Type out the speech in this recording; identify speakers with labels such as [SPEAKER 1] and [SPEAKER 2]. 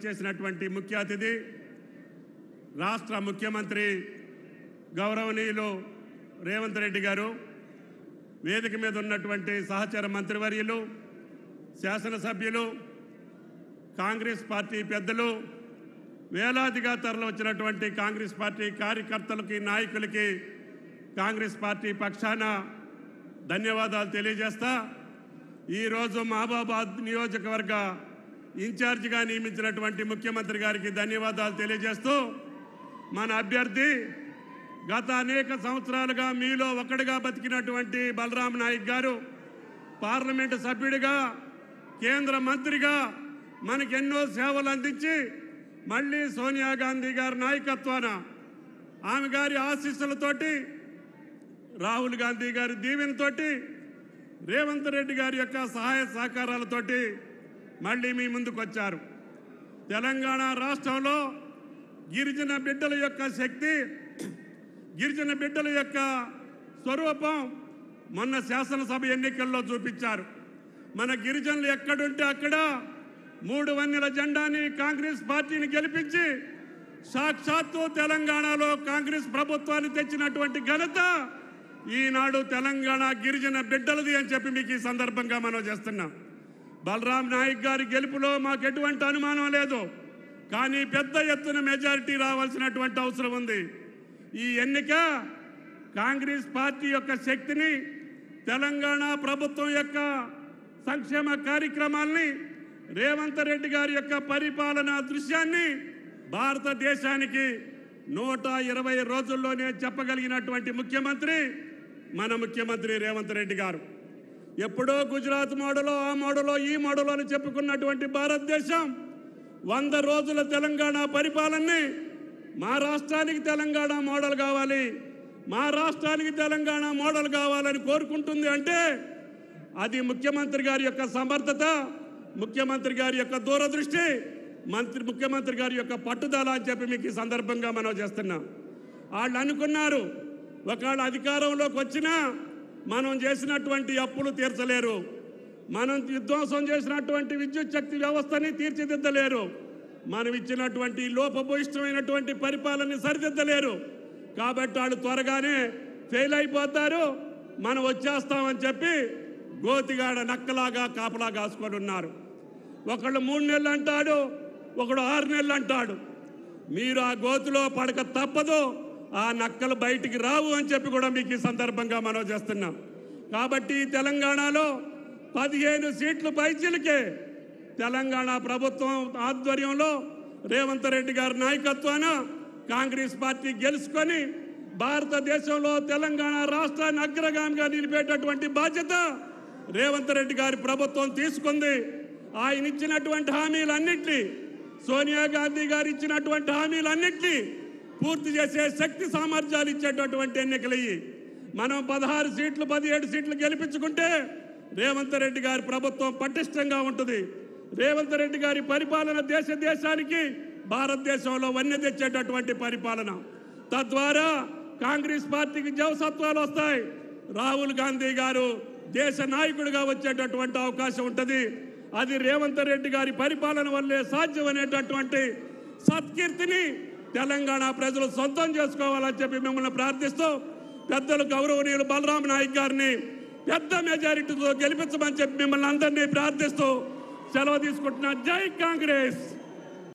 [SPEAKER 1] విచ్చేసినటువంటి ముఖ్య అతిథి రాష్ట్ర ముఖ్యమంత్రి గౌరవనీయులు రేవంత్ రెడ్డి గారు, వేదిక మీద ఉన్నటువంటి సహచర మంత్రివర్యులు, శాసనసభ్యులు, కాంగ్రెస్ పార్టీ పెద్దలు, వేలాదిగా తరలి వచ్చినటువంటి కాంగ్రెస్ పార్టీ కార్యకర్తలకి, నాయకులకి కాంగ్రెస్ పార్టీ పక్షాన ధన్యవాదాలు తెలియజేస్తా ఈరోజు మహబూబాబాద్ నియోజకవర్గ ఇన్ఛార్జిగా నియమించినటువంటి ముఖ్యమంత్రి గారికి ధన్యవాదాలు తెలియజేస్తూ, మన అభ్యర్థి గత అనేక సంవత్సరాలుగా మీలో ఒకటిగా బతికినటువంటి బలరాం నాయక్ గారు పార్లమెంటు సభ్యుడిగా, కేంద్ర మంత్రిగా మనకు ఎన్నో సేవలు అందించి మళ్ళీ సోనియా గాంధీ గారి నాయకత్వాన, ఆమె గారి ఆశీస్సులతోటి, రాహుల్ గాంధీ గారి దీవెనతోటి, రేవంత్ రెడ్డి గారి యొక్క సహాయ సహకారాలతోటి మళ్ళీ మీ ముందుకు వచ్చారు. తెలంగాణ రాష్ట్రంలో గిరిజన బిడ్డల యొక్క శక్తి, గిరిజన బిడ్డల యొక్క స్వరూపం మొన్న శాసనసభ ఎన్నికల్లో చూపించారు. మన గిరిజనులు ఎక్కడుంటే అక్కడ 3 వన్నెల జెండాని కాంగ్రెస్ పార్టీని గెలిపించి సాక్షాత్తు తెలంగాణలో కాంగ్రెస్ ప్రభుత్వాన్ని తెచ్చినటువంటి ఘనత ఈనాడు తెలంగాణ గిరిజన బిడ్డలది అని చెప్పి మీకు ఈ సందర్భంగా మనం చేస్తున్నాం. బలరాం నాయక్ గారి గెలుపులో మాకు ఎటువంటి అనుమానం లేదు, కానీ పెద్ద ఎత్తున మెజారిటీ రావాల్సినటువంటి అవసరం ఉంది. ఈ ఎన్నిక కాంగ్రెస్ పార్టీ యొక్క శక్తిని, తెలంగాణ ప్రభుత్వం యొక్క సంక్షేమ కార్యక్రమాల్ని, రేవంత్ రెడ్డి గారి యొక్క పరిపాలనా దృశ్యాన్ని భారతదేశానికి 120 రోజుల్లోనే చెప్పగలిగినటువంటి ముఖ్యమంత్రి మన ముఖ్యమంత్రి రేవంత్ రెడ్డి గారు. ఎప్పుడో గుజరాత్ మోడలో, ఆ మోడలో, ఈ మోడలో అని చెప్పుకున్నటువంటి భారతదేశం 100 రోజుల తెలంగాణ పరిపాలనని మా రాష్ట్రానికి తెలంగాణ మోడల్ కావాలి, మా రాష్ట్రానికి తెలంగాణ మోడల్ కావాలని కోరుకుంటుంది. అంటే అది ముఖ్యమంత్రి గారి యొక్క సమర్థత, ముఖ్యమంత్రి గారి యొక్క దూరదృష్టి, ముఖ్యమంత్రి గారి యొక్క పట్టుదల అని చెప్పి మీకు ఈ సందర్భంగా మనం చేస్తున్నాం. వాళ్ళు అనుకున్నారు ఒకవేళ అధికారంలోకి వచ్చినా మనం చేసినటువంటి అప్పులు తీర్చలేరు, మనం విధ్వంసం చేసినటువంటి విద్యుత్ శక్తి వ్యవస్థని తీర్చిదిద్దలేరు, మనం ఇచ్చినటువంటి లోపభూయిష్టమైనటువంటి పరిపాలనని సరిదిద్దలేరు. కాబట్టి వాళ్ళు త్వరగానే ఫెయిల్ అయిపోతారు, మనం వచ్చేస్తామని చెప్పి గోతిగాడ నక్కలాగా కాపలా కాసుకొని ఉన్నారు. ఒకళ్ళు 3 నెలలు అంటాడు, ఒకడు 6 నెలలు అంటాడు. మీరు ఆ గోతిలో పడక తప్పదు, ఆ నక్కలు బయటికి రావు అని చెప్పి కూడా మీకు ఈ సందర్భంగా మనం చేస్తున్నాం. కాబట్టి తెలంగాణలో 15 సీట్లు పైచిలకే తెలంగాణ ప్రభుత్వం ఆధ్వర్యంలో రేవంత్ రెడ్డి గారి నాయకత్వాన కాంగ్రెస్ పార్టీ గెలుచుకొని భారతదేశంలో తెలంగాణ రాష్ట్రాన్ని అగ్రగామిగా నిలిపేటటువంటి బాధ్యత రేవంత్ రెడ్డి గారి ప్రభుత్వం తీసుకుంది. ఆయన ఇచ్చినటువంటి హామీలన్నింటినీ, సోనియా గాంధీ గారు ఇచ్చినటువంటి హామీలన్నింటినీ పూర్తి చేసే శక్తి సామర్థ్యాలు ఇచ్చేటటువంటి ఎన్నికలయ్యి మనం 16 సీట్లు 17 సీట్లు గెలిపించుకుంటే రేవంత్ రెడ్డి గారి ప్రభుత్వం పటిష్టంగా ఉంటుంది. రేవంత్ రెడ్డి గారి పరిపాలన దేశానికి, భారతదేశంలో వన్నె తెచ్చేటటువంటి పరిపాలన. తద్వారా కాంగ్రెస్ పార్టీకి జవసత్వాలు వస్తాయి. రాహుల్ గాంధీ గారు దేశ నాయకుడిగా వచ్చేటటువంటి అవకాశం ఉంటుంది. అది రేవంత్ రెడ్డి గారి పరిపాలన వల్లే సాధ్యమనేటటువంటి సత్కీర్తిని తెలంగాణ ప్రజలు సొంతం చేసుకోవాలని చెప్పి మిమ్మల్ని ప్రార్థిస్తూ, పెద్దలు గౌరవనీయులు బలరాం నాయక్ గారిని పెద్ద మెజారిటీతో గెలిపించమని చెప్పి మిమ్మల్ని అందరినీ ప్రార్థిస్తూ సెలవు తీసుకుంటున్నా. జై కాంగ్రెస్.